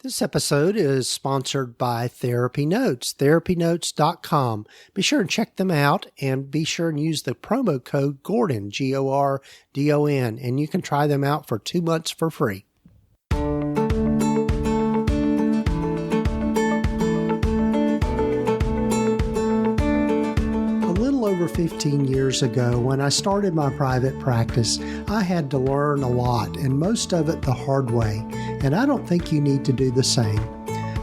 This episode is sponsored by Therapy Notes, therapynotes.com. Be sure and check them out and be sure and use the promo code Gordon, Gordon, and you can try them out for 2 months for free. Over 15 years ago, when I started my private practice, I had to learn a lot, and most of it the hard way, and I don't think you need to do the same.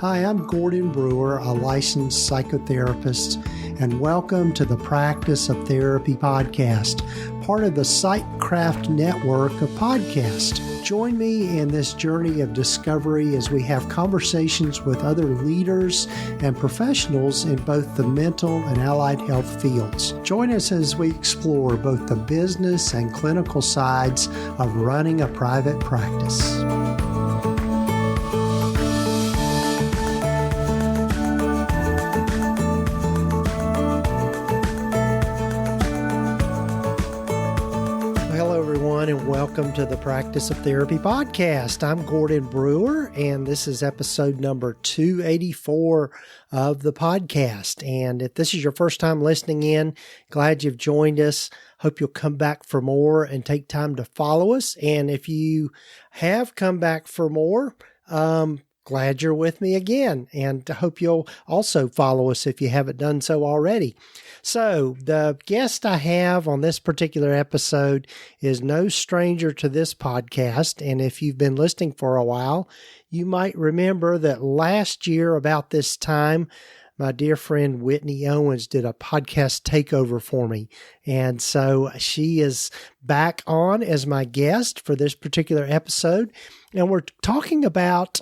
Hi, I'm Gordon Brewer, a licensed psychotherapist, and welcome to the Practice of Therapy podcast, part of the Psychcraft network of podcasts. Join me in this journey of discovery as we have conversations with other leaders and professionals in both the mental and allied health fields. Join us as we explore both the business and clinical sides of running a private practice. And welcome to the Practice of Therapy podcast. I'm Gordon Brewer, and this is episode number 284 of the podcast. And if this is your first time listening in, glad you've joined us. Hope you'll come back for more and take time to follow us. And if you have come back for more, glad you're with me again, and hope you'll also follow us if you haven't done so already. So the guest I have on this particular episode is no stranger to this podcast, and if you've been listening for a while, you might remember that last year about this time, my dear friend Whitney Owens did a podcast takeover for me. And so she is back on as my guest for this particular episode. And we're talking about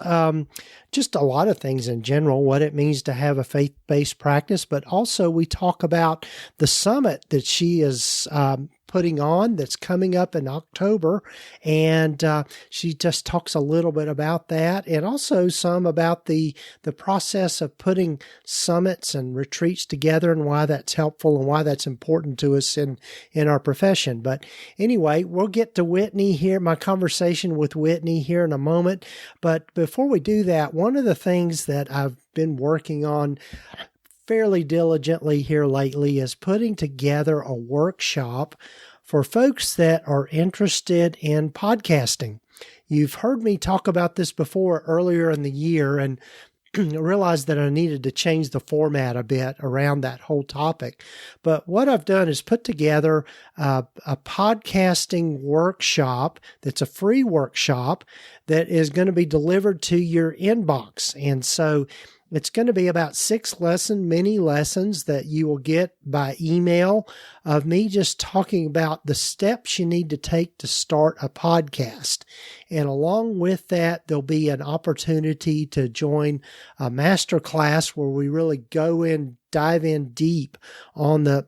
just a lot of things in general, what it means to have a faith-based practice, but also we talk about the summit that she is putting on that's coming up in October. And she just talks a little bit about that and also some about the process of putting summits and retreats together and why that's helpful and why that's important to us in our profession. But anyway, we'll get to Whitney here, my conversation with Whitney here in a moment. But before we do that, one of the things that I've been working on fairly diligently here lately is putting together a workshop for folks that are interested in podcasting. You've heard me talk about this before earlier in the year and realized that I needed to change the format a bit around that whole topic. But what I've done is put together a podcasting workshop that's a free workshop that is going to be delivered to your inbox. And so it's going to be about 6 mini lessons that you will get by email of me just talking about the steps you need to take to start a podcast. And along with that, there'll be an opportunity to join a masterclass where we really dive in deep on the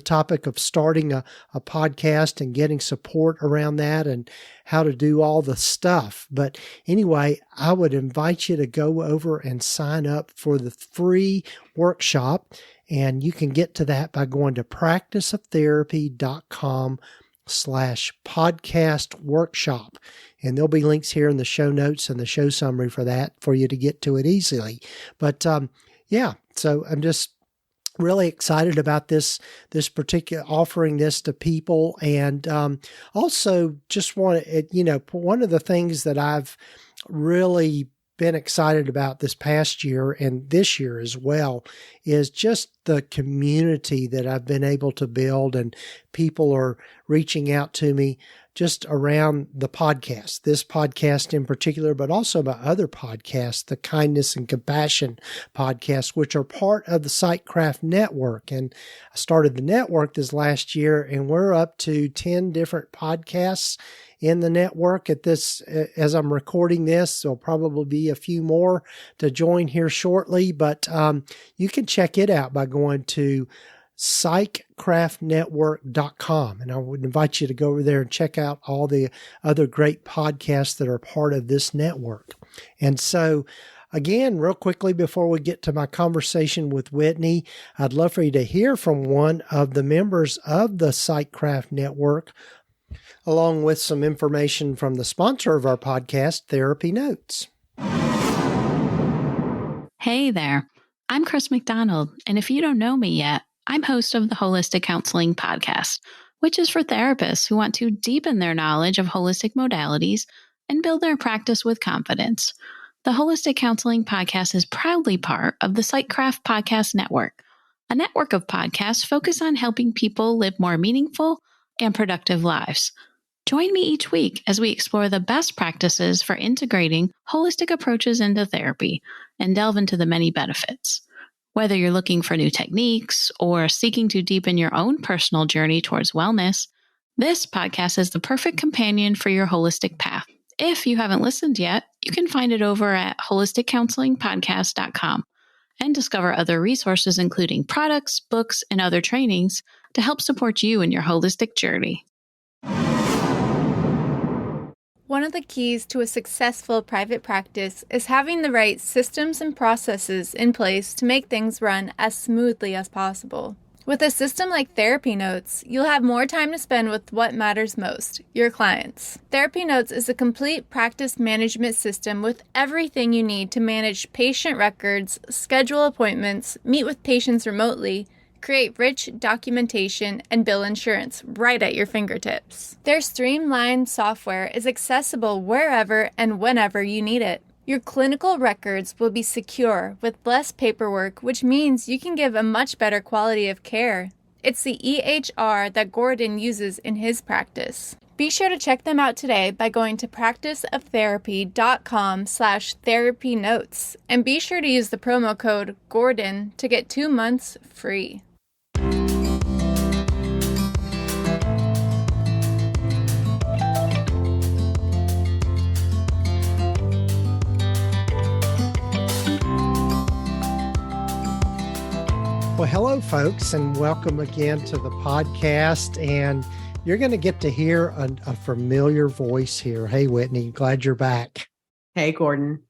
topic of starting a podcast and getting support around that and how to do all the stuff. But anyway, I would invite you to go over and sign up for the free workshop. And you can get to that by going to practiceoftherapy.com/podcast workshop. And there'll be links here in the show notes and the show summary for that for you to get to it easily. But so I'm just really excited about this particular offering this to people. And also just want to, one of the things that I've really been excited about this past year and this year as well is just the community that I've been able to build, and people are reaching out to me just around the podcast, this podcast in particular, but also my other podcasts, the Kindness and Compassion podcast, which are part of the Psychcraft network. And I started the network this last year, and we're up to 10 different podcasts in the network at this, as I'm recording this. There'll probably be a few more to join here shortly, but you can check it out by going to psychcraftnetwork.com. And I would invite you to go over there and check out all the other great podcasts that are part of this network. And so, again, real quickly before we get to my conversation with Whitney, I'd love for you to hear from one of the members of the Psychcraft network, along with some information from the sponsor of our podcast, Therapy Notes. Hey there, I'm Chris McDonald, and if you don't know me yet, I'm host of the Holistic Counseling Podcast, which is for therapists who want to deepen their knowledge of holistic modalities and build their practice with confidence. The Holistic Counseling Podcast is proudly part of the Sightcraft Podcast Network, a network of podcasts focused on helping people live more meaningful and productive lives. Join me each week as we explore the best practices for integrating holistic approaches into therapy and delve into the many benefits. Whether you're looking for new techniques or seeking to deepen your own personal journey towards wellness, this podcast is the perfect companion for your holistic path. If you haven't listened yet, you can find it over at holisticcounselingpodcast.com and discover other resources, including products, books, and other trainings to help support you in your holistic journey. One of the keys to a successful private practice is having the right systems and processes in place to make things run as smoothly as possible. With a system like Therapy Notes, you'll have more time to spend with what matters most, your clients. Therapy Notes is a complete practice management system with everything you need to manage patient records, schedule appointments, meet with patients remotely, create rich documentation, and bill insurance right at your fingertips. Their streamlined software is accessible wherever and whenever you need it. Your clinical records will be secure with less paperwork, which means you can give a much better quality of care. It's the EHR that Gordon uses in his practice. Be sure to check them out today by going to practiceoftherapy.com/therapynotes and be sure to use the promo code GORDON to get 2 months free. Well, hello, folks, and welcome again to the podcast. And you're going to get to hear a familiar voice here. Hey, Whitney, glad you're back. Hey, Gordon.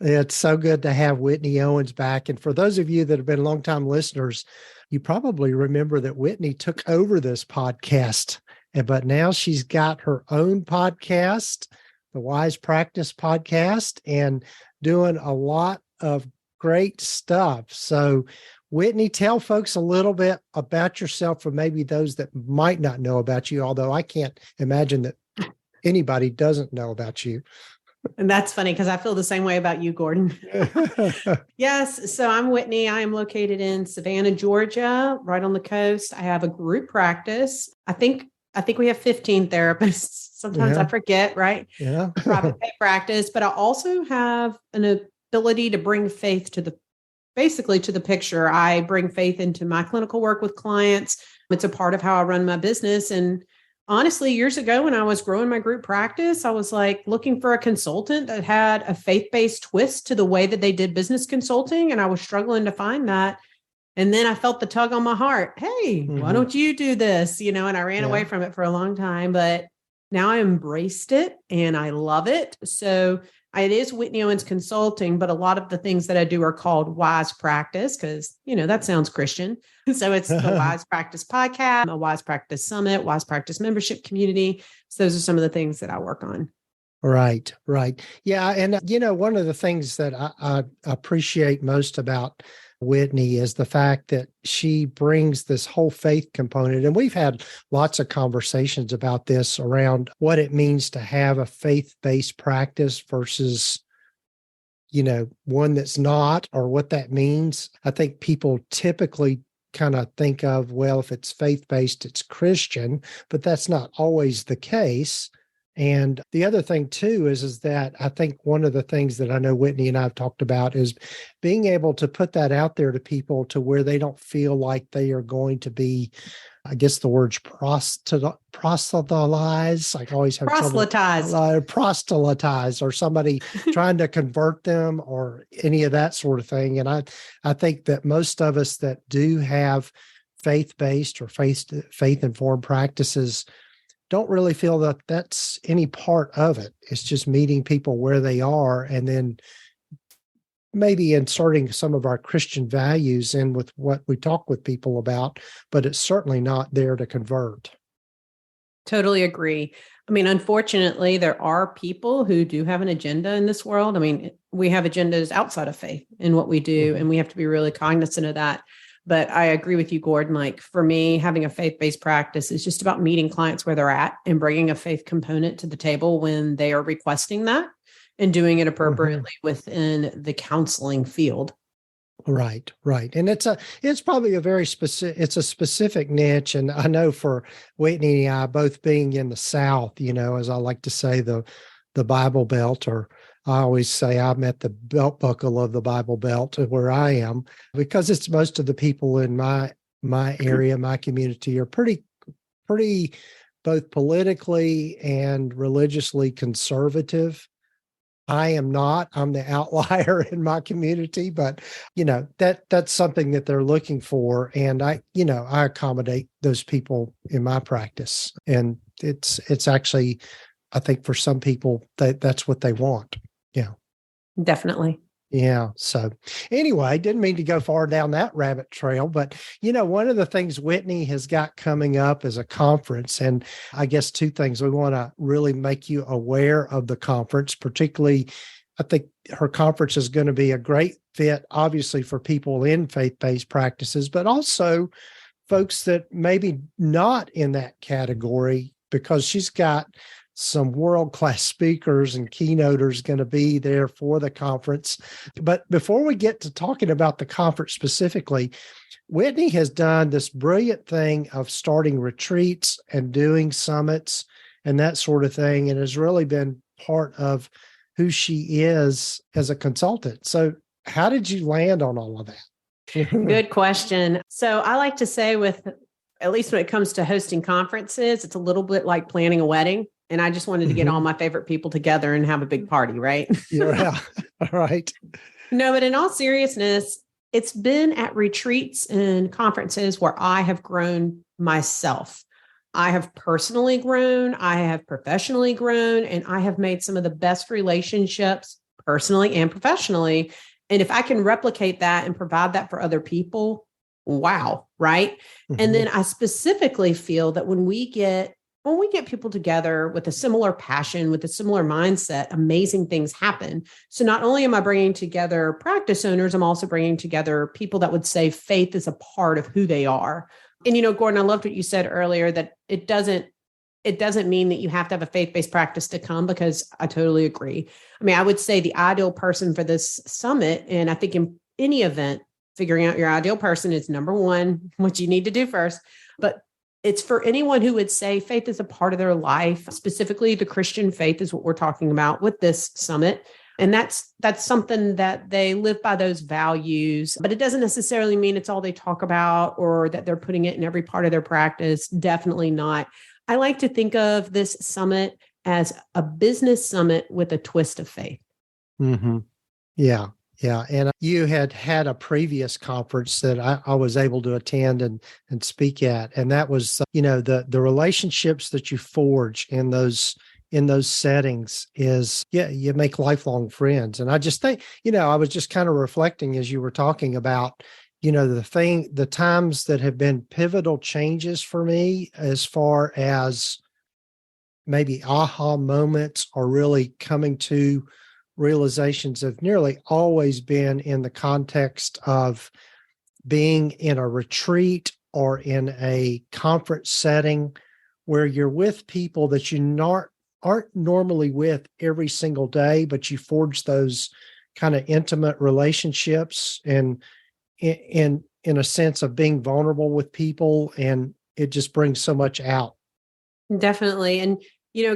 It's so good to have Whitney Owens back. And for those of you that have been longtime listeners, you probably remember that Whitney took over this podcast, but now she's got her own podcast, the Wise Practice Podcast, and doing a lot of great stuff. So, Whitney, tell folks a little bit about yourself for maybe those that might not know about you, although I can't imagine that anybody doesn't know about you. And that's funny because I feel the same way about you, Gordon. Yes. So I'm Whitney. I am located in Savannah, Georgia, right on the coast. I have a group practice. I think we have 15 therapists. Sometimes I forget, right? Yeah. Private pay practice, but I also have an ability to bring faith to the picture. I bring faith into my clinical work with clients. It's a part of how I run my business. And honestly, years ago when I was growing my group practice, I was like looking for a consultant that had a faith-based twist to the way that they did business consulting. And I was struggling to find that. And then I felt the tug on my heart. Hey, why don't you do this? And I ran away from it for a long time, but now I embraced it and I love it. So it is Whitney Owens Consulting, but a lot of the things that I do are called Wise Practice because, that sounds Christian. So it's the Wise Practice Podcast, a Wise Practice Summit, Wise Practice Membership Community. So those are some of the things that I work on. Right. Yeah. And, one of the things that I appreciate most about Whitney is the fact that she brings this whole faith component. And we've had lots of conversations about this around what it means to have a faith-based practice versus, one that's not, or what that means. I think people typically kind of think of, well, if it's faith-based, it's Christian, but that's not always the case. And the other thing too is that I think one of the things that I know Whitney and I have talked about is being able to put that out there to people to where they don't feel like they are going to be, I guess the word's proselytize. I always have proselytize, or somebody trying to convert them or any of that sort of thing. And I think that most of us that do have faith-based or faith-informed practices don't really feel that that's any part of it. It's just meeting people where they are and then maybe inserting some of our Christian values in with what we talk with people about, but it's certainly not there to convert. Totally agree. I mean, unfortunately, there are people who do have an agenda in this world. I mean, we have agendas outside of faith in what we do, and we have to be really cognizant of that. But I agree with you, Gordon. Like for me, having a faith-based practice is just about meeting clients where they're at and bringing a faith component to the table when they are requesting that and doing it appropriately within the counseling field. Right, right. And it's probably a very it's a specific niche. And I know for Whitney and I both being in the South, as I like to say, the Bible Belt, or I always say I'm at the belt buckle of the Bible Belt where I am, because it's most of the people in my area, my community are pretty both politically and religiously conservative. I am not. I'm the outlier in my community, but that's something that they're looking for, and I accommodate those people in my practice, and it's actually, I think for some people that's what they want. Yeah, definitely. Yeah. So anyway, didn't mean to go far down that rabbit trail, but one of the things Whitney has got coming up is a conference. And I guess two things. We want to really make you aware of the conference, particularly I think her conference is going to be a great fit, obviously, for people in faith-based practices, but also folks that maybe not in that category, because she's got some world-class speakers and keynoters going to be there for the conference. But before we get to talking about the conference specifically, Whitney has done this brilliant thing of starting retreats and doing summits and that sort of thing, and has really been part of who she is as a consultant. So how did you land on all of that? Good question. So I like to say, at least when it comes to hosting conferences, it's a little bit like planning a wedding. And I just wanted to get all my favorite people together and have a big party, right? Yeah. All right. No, but in all seriousness, it's been at retreats and conferences where I have grown myself. I have personally grown, I have professionally grown, and I have made some of the best relationships personally and professionally. And if I can replicate that and provide that for other people, wow, right? And then I specifically feel that when we get people together with a similar passion, with a similar mindset, amazing things happen. So not only am I bringing together practice owners, I'm also bringing together people that would say faith is a part of who they are. And, Gordon, I loved what you said earlier, that it doesn't mean that you have to have a faith-based practice to come, because I totally agree. I mean, I would say the ideal person for this summit, and I think in any event, figuring out your ideal person is number one, what you need to do first. But it's for anyone who would say faith is a part of their life. Specifically, the Christian faith is what we're talking about with this summit. And that's something that they live by, those values, but it doesn't necessarily mean it's all they talk about or that they're putting it in every part of their practice. Definitely not. I like to think of this summit as a business summit with a twist of faith. Yeah. Yeah. And you had a previous conference that I was able to attend and speak at. And that was, the relationships that you forge in those settings is, you make lifelong friends. And I just think, I was just kind of reflecting as you were talking about, the times that have been pivotal changes for me, as far as maybe aha moments or really coming to realizations, have nearly always been in the context of being in a retreat or in a conference setting where you're with people that you aren't normally with every single day, but you forge those kind of intimate relationships, and in a sense of being vulnerable with people, and it just brings so much out. Definitely. And,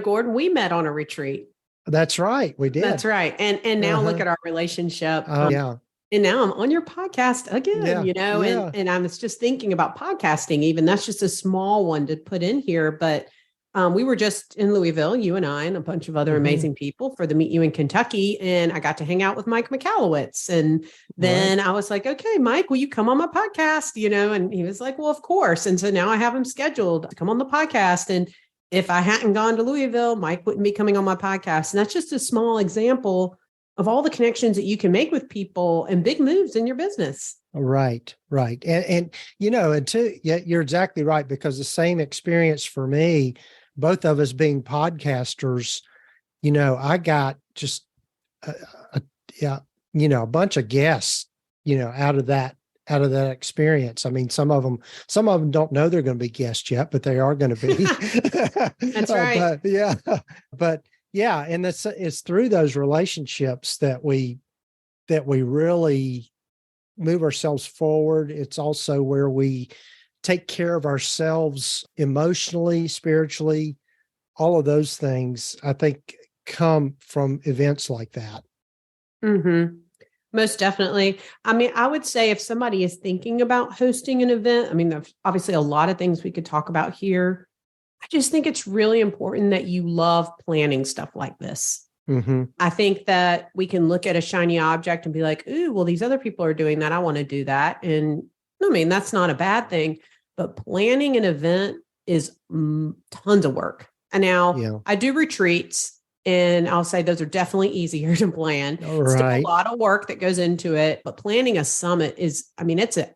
Gordon, we met on a retreat. That's right. We did. That's right. And now look at our relationship. Yeah. And now I'm on your podcast again, and I was just thinking about podcasting, even that's just a small one to put in here. But we were just in Louisville, you and I, and a bunch of other amazing people for the Meet You in Kentucky. And I got to hang out with Mike McAllowitz. And then I was like, okay, Mike, will you come on my podcast? And he was like, well, of course. And so now I have him scheduled to come on the podcast. And if I hadn't gone to Louisville, Mike wouldn't be coming on my podcast. And that's just a small example of all the connections that you can make with people and big moves in your business. Right. And you're exactly right, because the same experience for me both of us being podcasters, I got just a bunch of guests, out of that experience. I mean, some of them don't know they're going to be guests yet, but they are going to be. That's right. But and it's through those relationships that we really move ourselves forward. It's also where we take care of ourselves emotionally, spiritually. All of those things, I think, come from events like that. Mm-hmm. Most definitely. I mean, I would say if somebody is thinking about hosting an event, I mean, there's obviously a lot of things we could talk about here. I just think it's really important that you love planning stuff like this. Mm-hmm. I think that we can look at a shiny object and be like, ooh, well, these other people are doing that. I want to do that. And I mean, that's not a bad thing, but planning an event is tons of work. And now I do retreats, and I'll say those are definitely easier to plan. Right. Still a lot of work that goes into it, but planning a summit is, I mean, it's a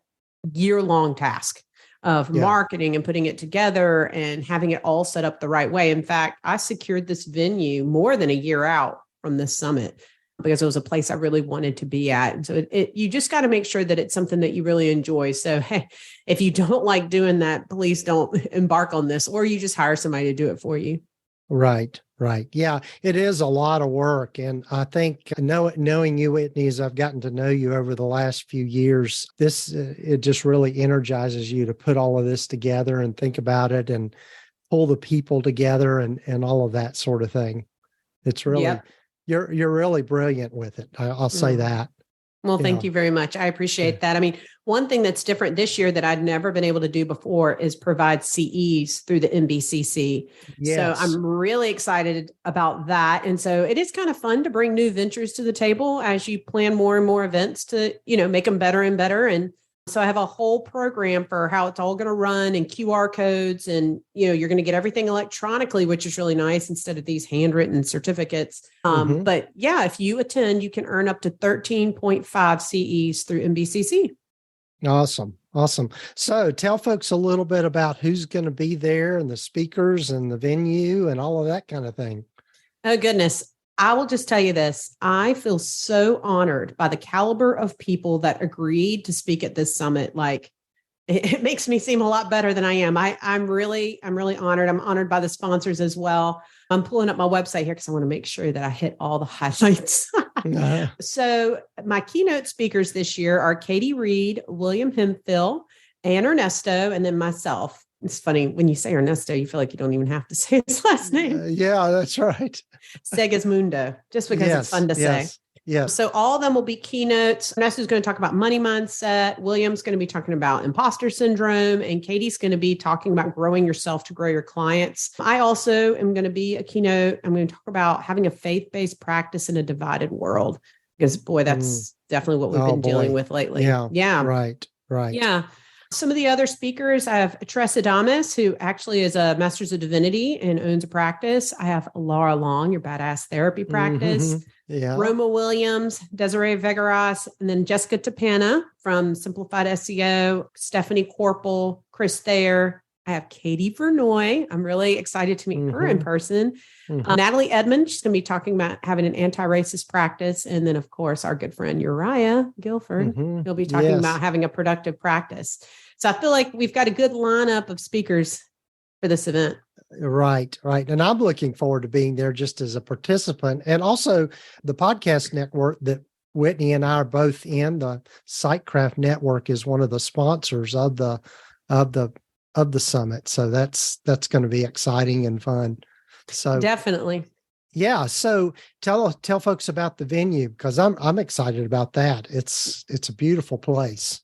year-long task of marketing and putting it together and having it all set up the right way. In fact, I secured this venue more than a year out from this summit because it was a place I really wanted to be at. And so you just got to make sure that it's something that you really enjoy. So, hey, if you don't like doing that, please don't embark on this, or you just hire somebody to do it for you. Right. Yeah, it is a lot of work. And I think knowing you, Whitney, as I've gotten to know you over the last few years, it just really energizes you to put all of this together and think about it and pull the people together and all of that sort of thing. It's really, you're really brilliant with it. I'll say that. Well, thank you very much. I appreciate that. I mean, one thing that's different this year that I'd never been able to do before is provide CEs through the NBCC. Yes. So I'm really excited about that. And so it is kind of fun to bring new ventures to the table as you plan more and more events to, make them better and better. And so I have a whole program for how it's all going to run and QR codes, and, you're going to get everything electronically, which is really nice instead of these handwritten certificates. But yeah, if you attend, you can earn up to 13.5 CEs through NBCC. Awesome. So tell folks a little bit about who's going to be there and the speakers and the venue and all of that kind of thing. Oh, goodness. I will just tell you this. I feel so honored by the caliber of people that agreed to speak at this summit. Like, it makes me seem a lot better than I am. I'm really honored. I'm honored by the sponsors as well. I'm pulling up my website here because I want to make sure that I hit all the highlights. So my keynote speakers this year are Katie Reed, William Hemphill, Ann Ernesto, and then myself. It's funny when you say Ernesto, you feel like you don't even have to say his last name. Yeah, that's right. Segismundo, just because it's fun to say. Yes. So all of them will be keynotes. Ernesto's going to talk about money mindset. William's going to be talking about imposter syndrome. And Katie's going to be talking about growing yourself to grow your clients. I also am going to be a keynote. I'm going to talk about having a faith-based practice in a divided world. Because, boy, that's definitely what we've been dealing with lately. Yeah. Right. Yeah. Some of the other speakers, I have Tressa Damas, who actually is a Master's of Divinity and owns a practice. I have Laura Long, your badass therapy practice. Roma Williams, Desiree Vegaras, and then Jessica Tapana from Simplified SEO, Stephanie Corpel, Chris Thayer. I have Katie Vernoy. I'm really excited to meet her in person. Natalie Edmond, she's going to be talking about having an anti-racist practice. And then, of course, our good friend Uriah Guilford. He'll be talking about having a productive practice. So I feel like we've got a good lineup of speakers for this event. Right. And I'm looking forward to being there just as a participant. And also the podcast network that Whitney and I are both in, the Sightcraft Network, is one of the sponsors of the summit. So that's going to be exciting and fun. So definitely. Yeah. So tell folks about the venue, because I'm excited about that. It's a beautiful place.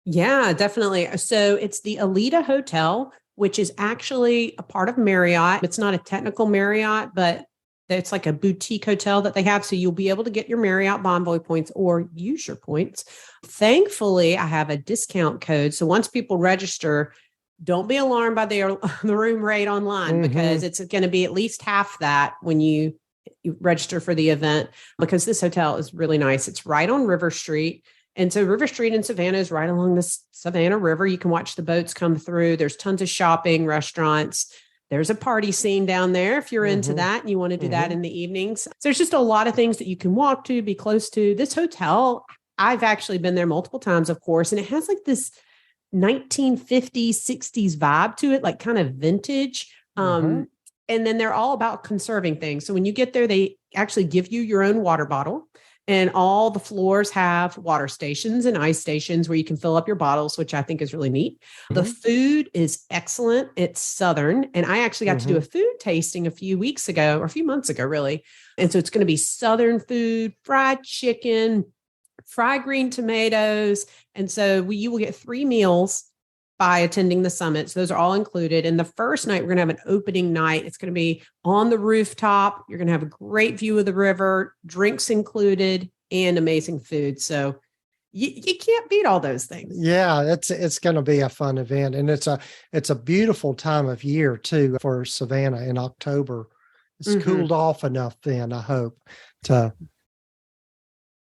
Yeah, definitely. So it's the Alita Hotel, which is actually a part of Marriott. It's not a technical Marriott, but it's like a boutique hotel that they have. So you'll be able to get your Marriott Bonvoy points or use your points. Thankfully, I have a discount code. So once people register, don't be alarmed by the room rate online, because it's going to be at least half that when you register for the event, because this hotel is really nice. It's right on River Street. And so River Street in Savannah is right along the Savannah River. You can watch the boats come through. There's tons of shopping, restaurants. There's a party scene down there if you're into that and you want to do that in the evenings. So there's just a lot of things that you can walk to, be close to. This hotel, I've actually been there multiple times, of course, and it has like this 1950s, 60s vibe to it, like kind of vintage. And then they're all about conserving things. So when you get there, they actually give you your own water bottle, and all the floors have water stations and ice stations where you can fill up your bottles, which I think is really neat. The food is excellent. It's Southern. And I actually got to do a food tasting a few weeks ago, or a few months ago, really. And so it's going to be Southern food, fried chicken, fried green tomatoes. And so you will get 3 meals by attending the summit. So those are all included. And the first night, we're going to have an opening night. It's going to be on the rooftop. You're going to have a great view of the river, drinks included, and amazing food. So you can't beat all those things. Yeah, it's going to be a fun event. And it's a beautiful time of year too for Savannah in October. It's cooled off enough then, I hope, to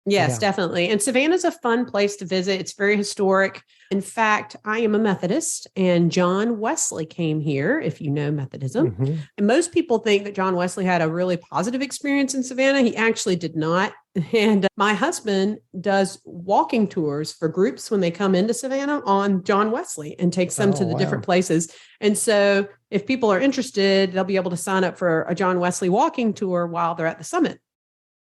Yes, definitely. And Savannah's a fun place to visit. It's very historic. In fact, I am a Methodist, and John Wesley came here, if you know Methodism. And most people think that John Wesley had a really positive experience in Savannah. He actually did not. And my husband does walking tours for groups when they come into Savannah on John Wesley and takes them to the different places. And so if people are interested, they'll be able to sign up for a John Wesley walking tour while they're at the summit.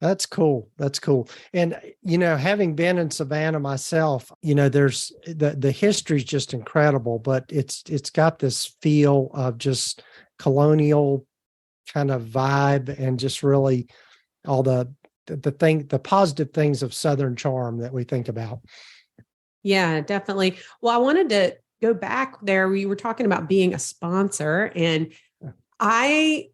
That's cool. That's cool. And, having been in Savannah myself, there's the history is just incredible, but it's got this feel of just colonial kind of vibe and just really all the positive things of Southern charm that we think about. Yeah, definitely. Well, I wanted to go back there. We were talking about being a sponsor, and I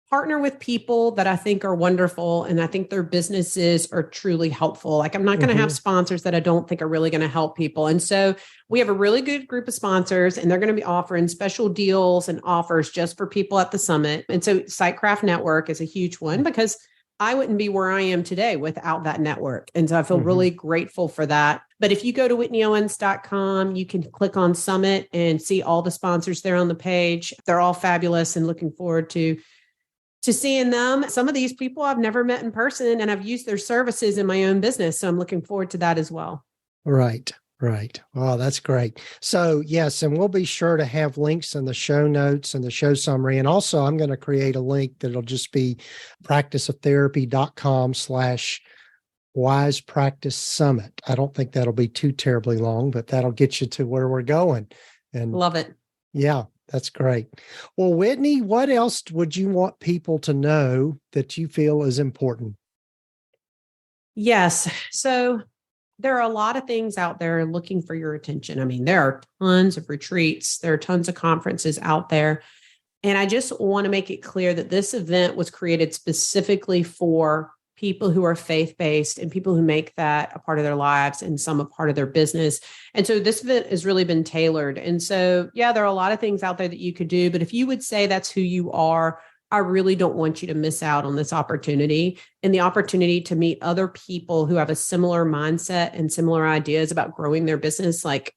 partner with people that I think are wonderful, and I think their businesses are truly helpful. Like, I'm not going to have sponsors that I don't think are really going to help people. And so we have a really good group of sponsors, and they're going to be offering special deals and offers just for people at the summit. And so Sightcraft Network is a huge one, because I wouldn't be where I am today without that network. And so I feel really grateful for that. But if you go to WhitneyOwens.com, you can click on Summit and see all the sponsors there on the page. They're all fabulous, and looking forward to seeing them. Some of these people I've never met in person, and I've used their services in my own business. So I'm looking forward to that as well. Right. Wow, that's great. So yes, and we'll be sure to have links in the show notes and the show summary. And also I'm going to create a link that'll just be practiceoftherapy.com/wise practice summit. I don't think that'll be too terribly long, but that'll get you to where we're going. And love it. Yeah. That's great. Well, Whitney, what else would you want people to know that you feel is important? Yes. So there are a lot of things out there looking for your attention. I mean, there are tons of retreats. There are tons of conferences out there. And I just want to make it clear that this event was created specifically for people who are faith-based and people who make that a part of their lives and some a part of their business. And so this event has really been tailored. And so, there are a lot of things out there that you could do, but if you would say that's who you are, I really don't want you to miss out on this opportunity and the opportunity to meet other people who have a similar mindset and similar ideas about growing their business. Like,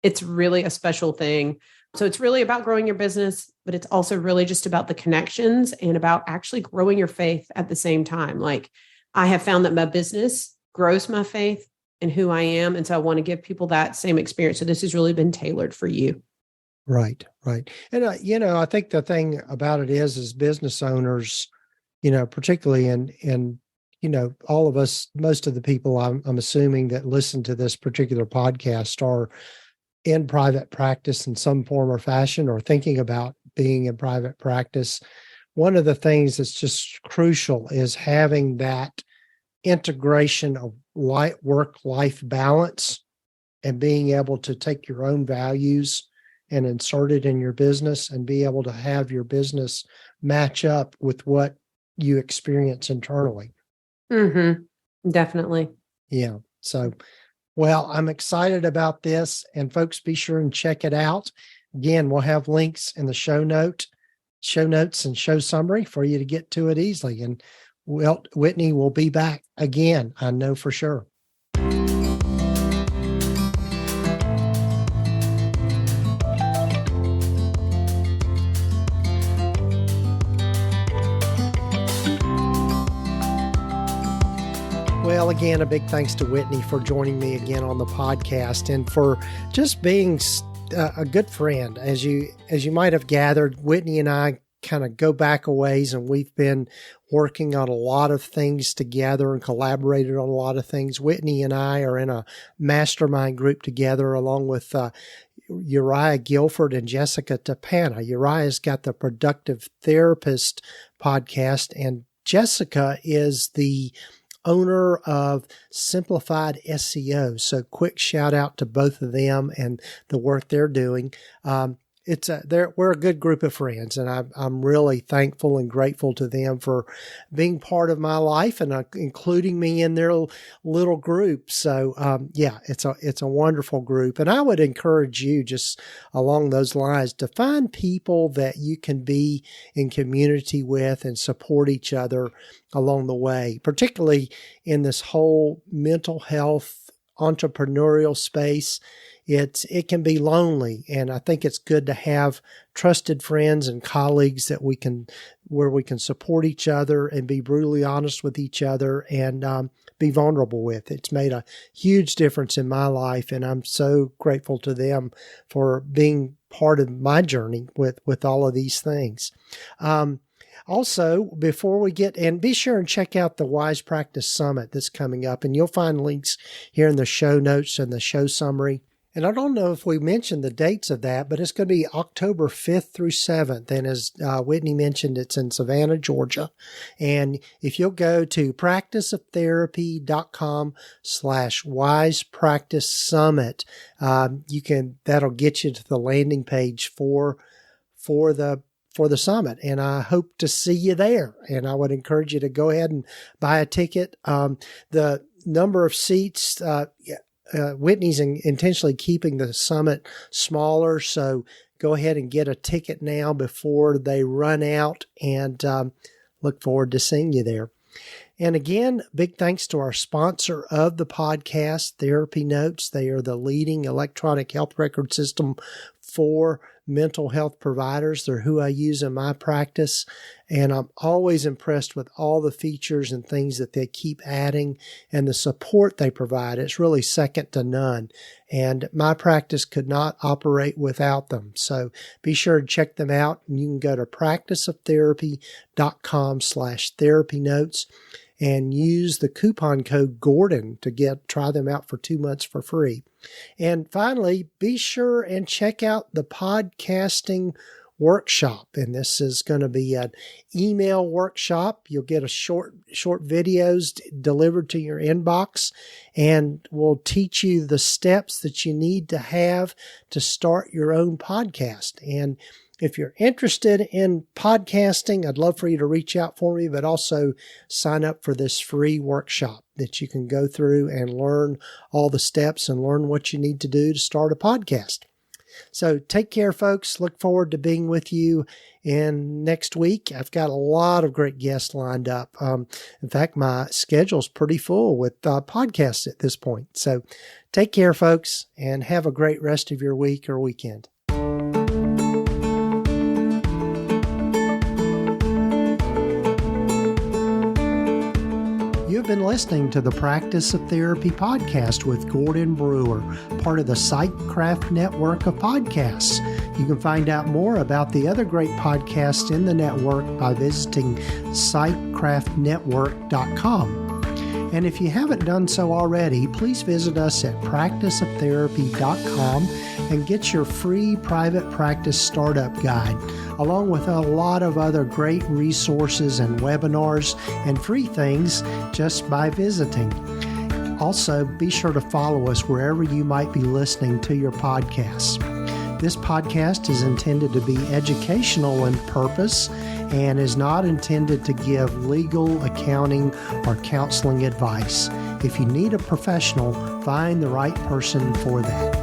it's really a special thing. So it's really about growing your business, but it's also really just about the connections and about actually growing your faith at the same time. Like, I have found that my business grows my faith and who I am. And so I want to give people that same experience. So this has really been tailored for you. Right. And, I think the thing about it is business owners, particularly in all of us, most of the people I'm assuming that listen to this particular podcast are in private practice in some form or fashion, or thinking about being in private practice. One of the things that's just crucial is having that integration of work-life balance and being able to take your own values and insert it in your business and be able to have your business match up with what you experience internally. Definitely. Yeah. So, well, I'm excited about this, and folks, be sure and check it out. Again, we'll have links in the show notes and show summary for you to get to it easily. And Whitney will be back again, I know for sure. Well, again, a big thanks to Whitney for joining me again on the podcast and for just being a good friend. As you might have gathered, Whitney and I kind of go back a ways, and we've been working on a lot of things together and collaborated on a lot of things. Whitney and I are in a mastermind group together along with Uriah Guilford and Jessica Tapana. Uriah's got the Productive Therapist podcast, and Jessica is the owner of Simplified SEO. So quick shout out to both of them and the work they're doing. We're a good group of friends, and I'm really thankful and grateful to them for being part of my life and including me in their little group. So, it's a wonderful group, and I would encourage you just along those lines to find people that you can be in community with and support each other along the way, particularly in this whole mental health entrepreneurial space. It can be lonely, and I think it's good to have trusted friends and colleagues where we can support each other and be brutally honest with each other and be vulnerable with. It's made a huge difference in my life, and I'm so grateful to them for being part of my journey with all of these things. Also, before we be sure and check out the Wise Practice Summit that's coming up, and you'll find links here in the show notes and the show summary. And I don't know if we mentioned the dates of that, but it's going to be October 5th through 7th. And as Whitney mentioned, it's in Savannah, Georgia. And if you'll go to practiceoftherapy.com/Wise Practice Summit, that'll get you to the landing page for the summit. And I hope to see you there. And I would encourage you to go ahead and buy a ticket. The number of seats, Whitney's intentionally keeping the summit smaller, so go ahead and get a ticket now before they run out, and look forward to seeing you there. And again, big thanks to our sponsor of the podcast, Therapy Notes. They are the leading electronic health record system for mental health providers. They're who I use in my practice, and I'm always impressed with all the features and things that they keep adding and the support they provide. It's really second to none, and my practice could not operate without them. So be sure to check them out, and you can go to practiceoftherapy.com/therapy notes and use the coupon code Gordon to try them out for 2 months for free. And finally, be sure and check out the podcasting workshop. And this is going to be an email workshop. You'll get a short videos delivered to your inbox, and we'll teach you the steps that you need to have to start your own podcast. And if you're interested in podcasting, I'd love for you to reach out for me, but also sign up for this free workshop that you can go through and learn all the steps and learn what you need to do to start a podcast. So take care, folks. Look forward to being with you next week. I've got a lot of great guests lined up. In fact, my schedule's pretty full with podcasts at this point. So take care, folks, and have a great rest of your week or weekend. You've been listening to the Practice of Therapy podcast with Gordon Brewer, part of the Psychcraft network of podcasts. You can find out more about the other great podcasts in the network by visiting psychcraftnetwork.com. And if you haven't done so already, please visit us at practiceoftherapy.com and get your free private practice startup guide, along with a lot of other great resources and webinars and free things just by visiting. Also, be sure to follow us wherever you might be listening to your podcasts. This podcast is intended to be educational in purpose and is not intended to give legal, accounting, or counseling advice. If you need a professional, find the right person for that.